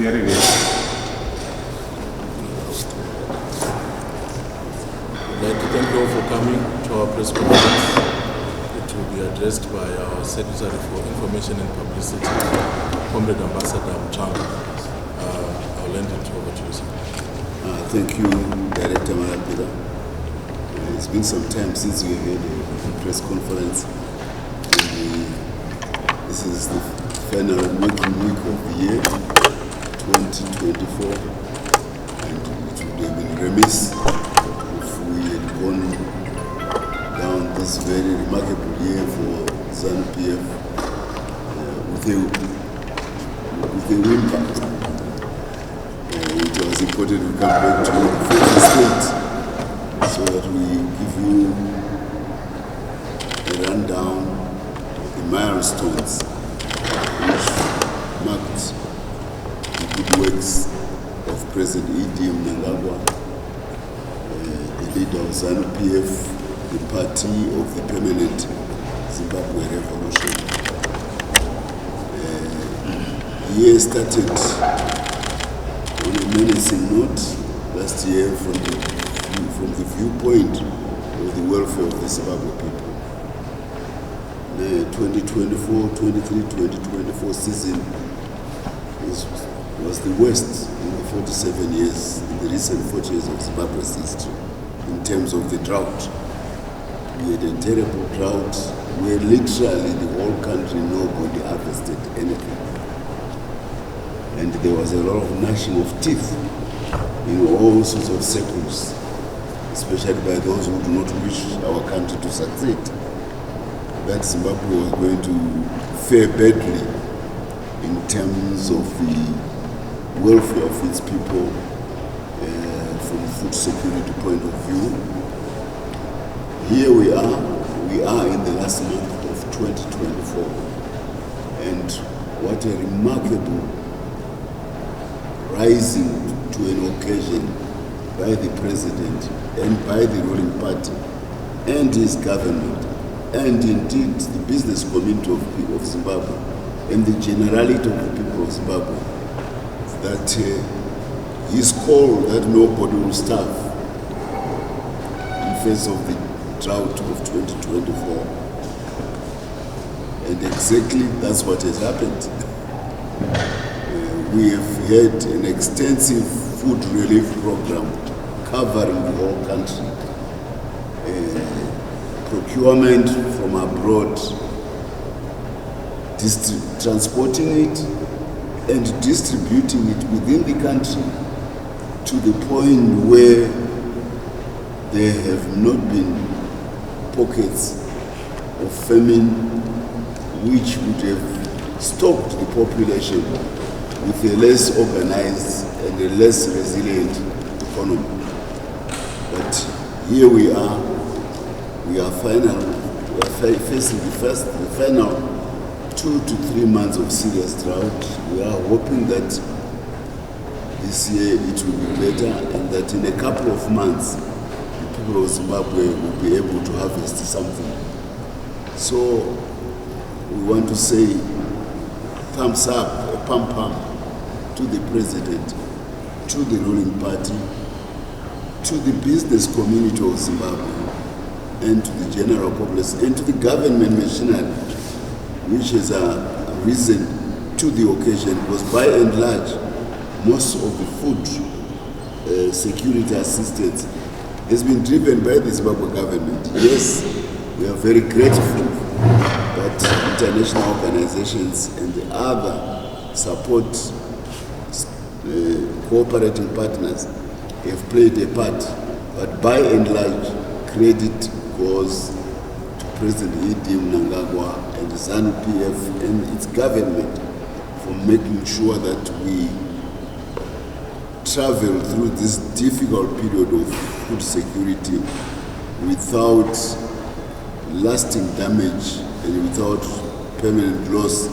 hearing it. I'd like to thank you all for coming to our press conference. It will be addressed by our Secretary for Information and Publicity, Comrade Ambassador Mutsvangwa. I'll lend it over to you, sir. Thank you, Director Marapira. It's been some time since we had a press conference. This is the final working week of the year, 2024, and it would have been remiss if we had gone down this very remarkable year for ZANU-PF with a whimper. It was important to come back to the first state so that we give you a rundown of the milestones which marked the good works of President Mutsvangwa, the leader of ZANU-PF, the party of the permanent Zimbabwe revolution. The year started on a menacing note last year from the viewpoint of the welfare of the Zimbabwe people. The 2023-2024 season was the worst in the 47 years, in the recent 40 years of Zimbabwe's history, in terms of the drought. We had a terrible drought where literally the whole country, nobody harvested anything. And there was a lot of gnashing of teeth in all sorts of circles, especially by those who do not wish our country to succeed. That Zimbabwe was going to fare badly in terms of the welfare of its people from a food security point of view. Here we are in the last month of 2024, and what a remarkable rising to an occasion by the president and by the ruling party and his government, and indeed the business community of Zimbabwe and the generality of the people of Zimbabwe, that his call that nobody will starve in face of the drought of 2024. And exactly that's what has happened. We have had an extensive food relief program covering the whole country. Procurement from abroad, transporting it and distributing it within the country to the point where there have not been pockets of famine which would have stopped the population with a less organized and a less resilient economy. But here we are facing the final 2 to 3 months of serious drought. We are hoping that this year it will be better, and that in a couple of months the people of Zimbabwe will be able to harvest something. So we want to say thumbs up, a pam pam to the president, to the ruling party, to the business community of Zimbabwe, and to the general populace, and to the government machinery, which has risen to the occasion, because by and large, most of the food security assistance has been driven by the Zimbabwe government. Yes, we are very grateful that international organizations and the other support cooperating partners have played a part, but by and large, credit goes to President Mutsvangwa and ZANU-PF and its government for making sure that we travel through this difficult period of food security without lasting damage and without permanent loss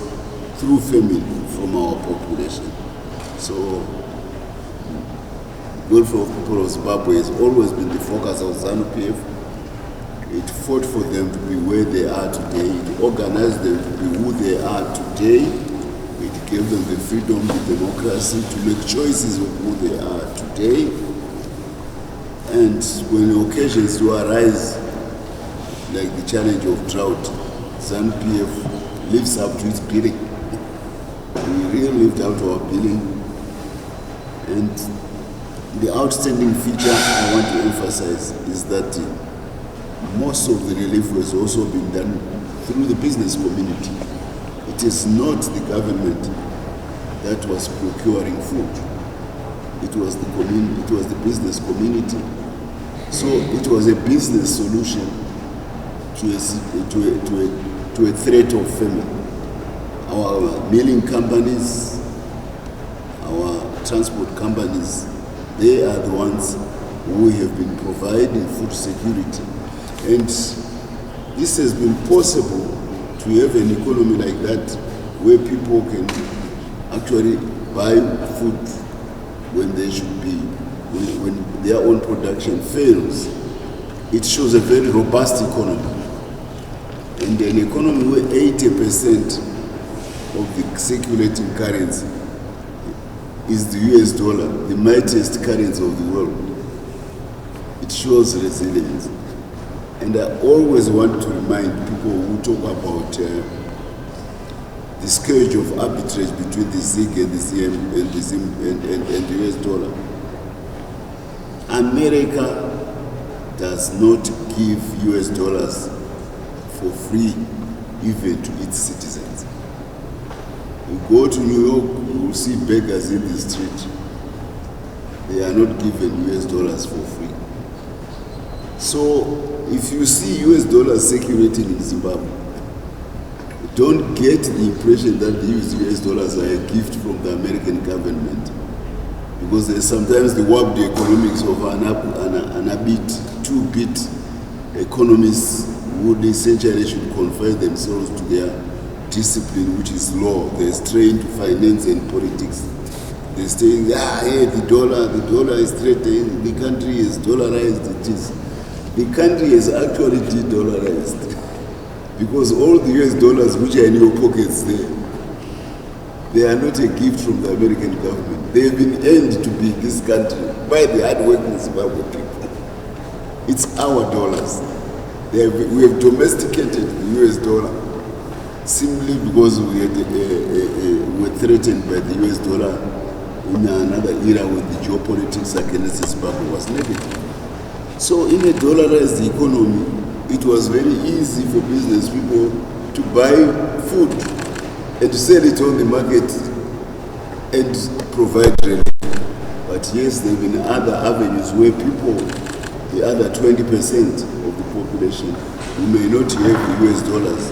through famine from our population. So, welfare of people of Zimbabwe has always been the focus of ZANU-PF. It fought for them to be where they are today. It organized them to be who they are today. It gave them the freedom, the democracy to make choices of who they are today. And when occasions do arise, like the challenge of drought, ZANU-PF lives up to its billing. We really lived out our billing. And the outstanding feature I want to emphasize is that most of the relief has also been done through the business community. It is not the government that was procuring food. It was the community, it was the business community. So it was a business solution to a threat of famine. Our milling companies, our transport companies, they are the ones who have been providing food security. And this has been possible to have an economy like that where people can actually buy food when they should be, when their own production fails. It shows a very robust economy. And an economy where 80% of the circulating currency is the US dollar, the mightiest currency of the world. It shows resilience. And I always want to remind people who talk about the scourge of arbitrage between the ZIG and the CM and the US dollar. America does not give US dollars for free even to its citizens. You go to New York, you will see beggars in the street. They are not given US dollars for free. So if you see US dollars circulating in Zimbabwe, don't get the impression that these US dollars are a gift from the American government, because there's sometimes the warped economics of an a bit, 2-bit economists would essentially should confine themselves to their discipline, which is law. They're trained to finance and politics. They're saying, hey, the dollar is threatened, the country is dollarized. It is. The country is actually de-dollarized because all the US dollars which are in your pockets there, they are not a gift from the American government. They have been earned to be in this country by the hard-working Zimbabwe people. It's our dollars. We have domesticated the US dollar simply because we were threatened by the US dollar in another era when the geopolitics against Zimbabwe was negative. So in a dollarized economy, it was very easy for business people to buy food and to sell it on the market and provide relief. But yes, there have been other avenues where people, the other 20% of the population who may not have the US dollars,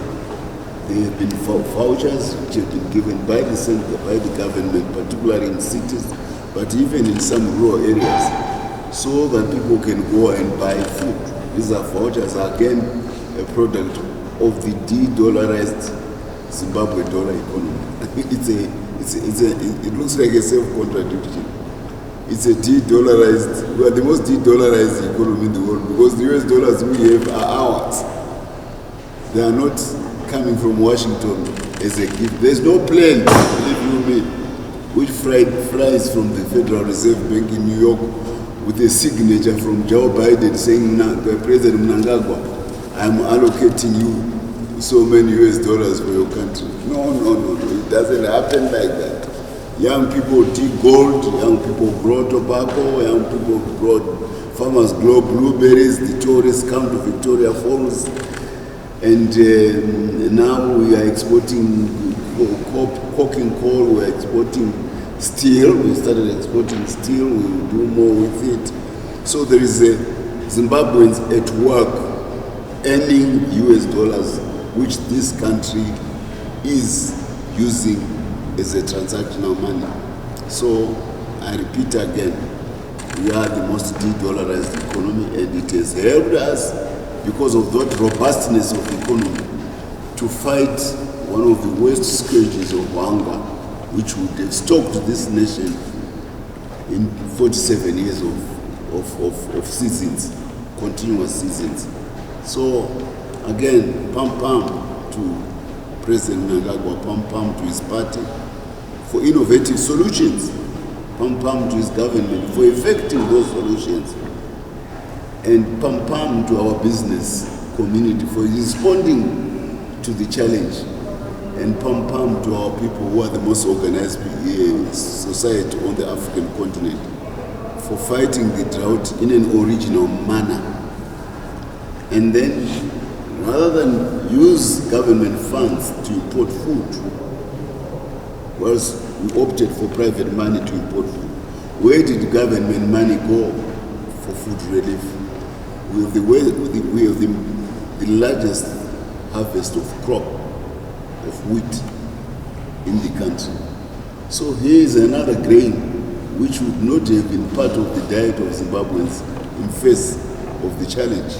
there have been vouchers which have been given by the center, by the government, particularly in cities, but even in some rural areas, so that people can go and buy food. These are vouchers, again, a product of the de-dollarized Zimbabwe dollar economy. It looks like a self-contradiction. It's a de-dollarized, we are the most de-dollarized economy in the world because the US dollars we have are ours. They are not coming from Washington as a gift. There's no plane, believe you me, which flies from the Federal Reserve Bank in New York with a signature from Joe Biden saying, President Mnangagwa, I'm allocating you so many US dollars for your country. No. It doesn't happen like that. Young people dig gold, young people grow tobacco, young people grow, farmers grow blueberries, the tourists come to Victoria Falls, and now we are exporting coking coal, we are exporting steel. We started exporting steel, we will do more with it. So there is Zimbabweans at work earning US dollars, which this country is using as a transactional money. So I repeat again, we are the most de-dollarized economy, and it has helped us because of that robustness of the economy to fight one of the worst scourges of hunger, which would have stalked this nation in 47 years of seasons, continuous seasons. So again, pam to President Mnangagwa, pam to his party, for innovative solutions, pam-pam to his government for effecting those solutions, and pam-pam to our business community for responding to the challenge, and pam-pam to our people who are the most organized society on the African continent for fighting the drought in an original manner. And then, rather than use government funds to import food, whereas we opted for private money to import food, where did government money go for food relief? We have the largest harvest of crop of wheat in the country. So here is another grain which would not have been part of the diet of Zimbabweans in face of the challenge.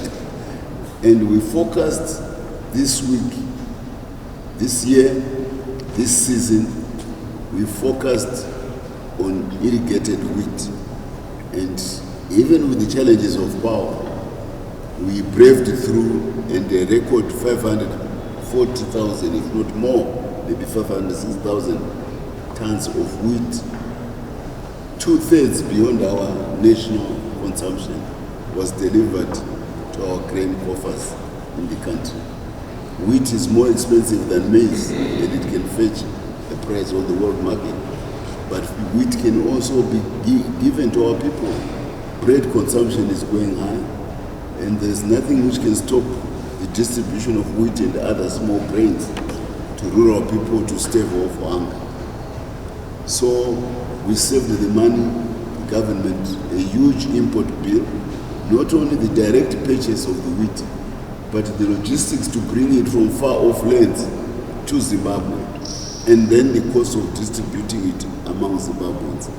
And we focused this week, this year, this season, we focused on irrigated wheat. And even with the challenges of power, we braved through, and a record 540,000, if not more, maybe 506,000 tons of wheat, 2/3 beyond our national consumption, was delivered to our grain coffers in the country. Wheat is more expensive than maize, and it can fetch a price on the world market. But wheat can also be given to our people. Bread consumption is going high, and there's nothing which can stop the distribution of wheat and other small grains to rural people to stave off hunger. So we saved the money, the government, a huge import bill, not only the direct purchase of the wheat, but the logistics to bring it from far off lands to Zimbabwe, and then the cost of distributing it among Zimbabweans.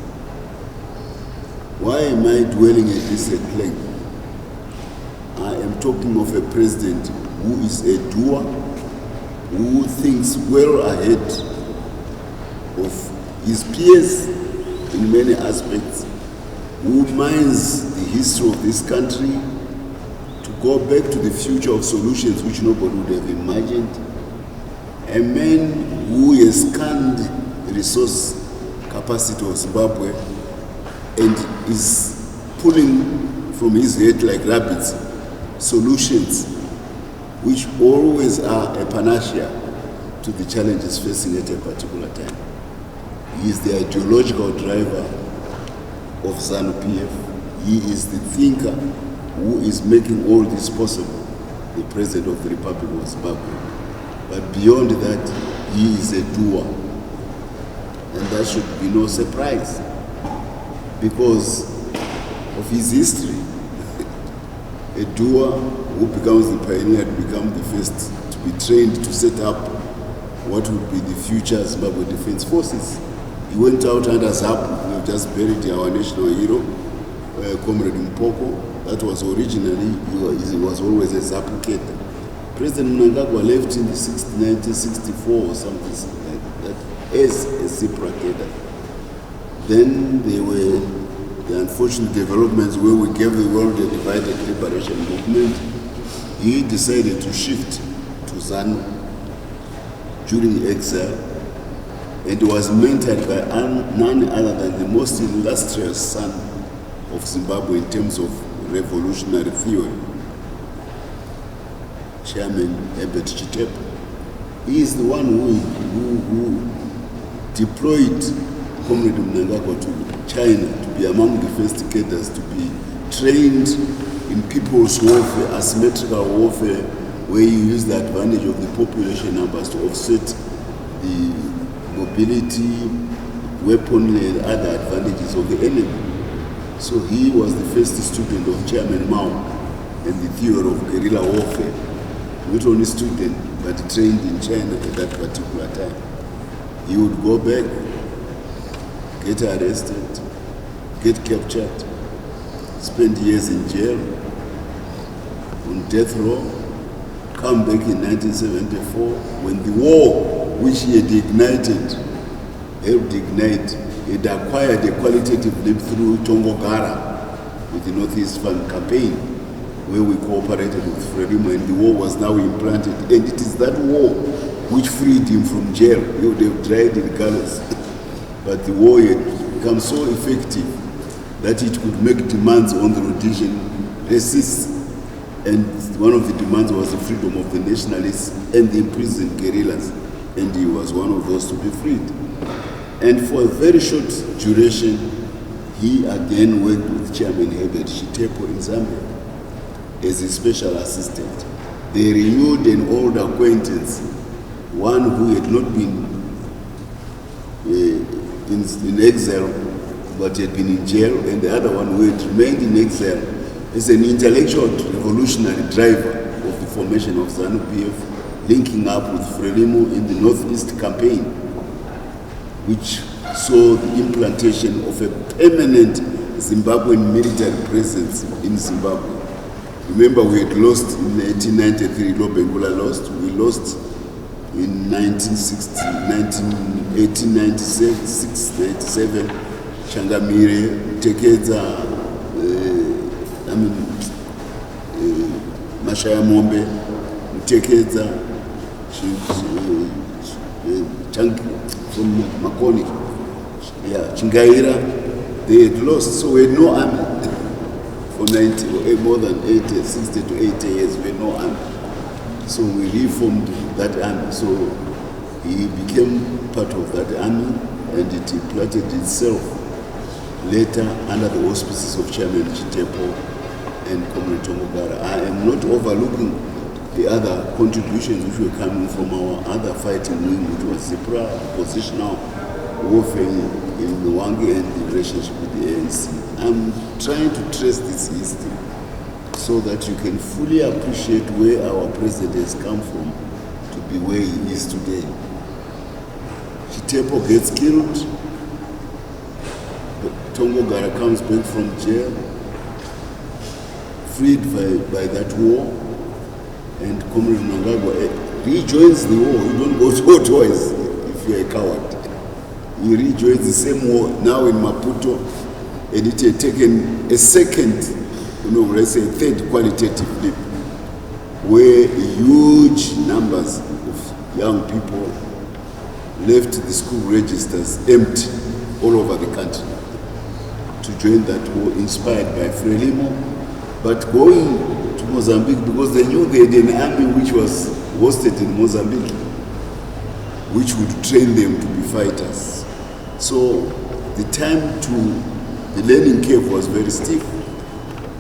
Why am I dwelling at this at length? I am talking of a president who is a doer, who thinks well ahead of his peers in many aspects, who minds the history of this country to go back to the future of solutions which nobody would have imagined. A man who has scanned the resource capacity of Zimbabwe and is pulling from his head like rabbits solutions which always are a panacea to the challenges facing at a particular time. He is the ideological driver of ZANU-PF. He is the thinker who is making all this possible, the President of the Republic of Zimbabwe. But beyond that, he is a doer. And that should be no surprise because of his history. A doer who becomes the pioneer to become the first to be trained to set up what would be the future Zimbabwe Defense Forces. He went out under ZAPU. We have just buried our national hero, Comrade Mpoko. That was originally, he was always a ZAPU cadre. President Mnangagwa left in the 1964 or something like that as a ZIPRA cadre. Then there were the unfortunate developments where we gave the world a divided liberation movement. He decided to shift to ZANU during exile, and was mentored by none other than the most illustrious son of Zimbabwe in terms of revolutionary theory, Chairman Herbert Chitepo. He is the one who deployed Comrade Mnangagwa to China to be among the first cadres to be trained in people's warfare, asymmetrical warfare, where you use the advantage of the population numbers to offset the mobility, weaponry, and other advantages of the enemy. So he was the first student of Chairman Mao and the theory of guerrilla warfare. Not only student, but trained in China at that particular time. He would go back, get arrested, get captured, spend years in jail, on death row, come back in 1974 when the war which he had ignited, helped ignite, had acquired a qualitative leap through Tongogara with the Northeast Fund campaign, where we cooperated with Frelimo, and the war was now implanted. And it is that war which freed him from jail. He would have died in gallows but the war had become so effective that it could make demands on the Rhodesian racists, and one of the demands was the freedom of the nationalists and the imprisoned guerrillas, and he was one of those to be freed. And for a very short duration, he again worked with Chairman Herbert Chitepo in Zambia as a special assistant. They renewed an old acquaintance, one who had not been in exile but had been in jail, and the other one who had remained in exile as an intellectual revolutionary driver of the formation of ZANU-PF, linking up with Frelimo in the Northeast campaign, which saw the implantation of a permanent Zimbabwean military presence in Zimbabwe. Remember, we had lost in 1893, Lobengula lost. We lost in 1896, 97, Changamire, Tekeza, Mashaya Mombe, Tekeza, from Makoni, Chingaira, they had lost, so we had no army. For 90, more than 80, 60 to 80 years, we had no army. So we reformed that army. So he became part of that army, and it implanted itself later under the auspices of Chairman Chitepo and Comrade Tongogara. I am not overlooking the other contributions which were coming from our other fighting wing, which was ZIPRA, positional warfare in Mwangi, and the relationship with the ANC. I'm trying to trace this history so that you can fully appreciate where our president has come from to be where he is today. Chitepo gets killed, Tongogara comes back from jail, freed by that war, and Comrade Mnangagwa rejoins the war. You don't go to war twice if you're a coward. He rejoins the same war now in Maputo, and it had taken a second, let's say a third qualitative leap, where huge numbers of young people left the school registers empty all over the country to join that war, inspired by Frelimo, but going to Mozambique because they knew they had an army which was hosted in Mozambique, which would train them to be fighters. So the time to the learning curve was very steep.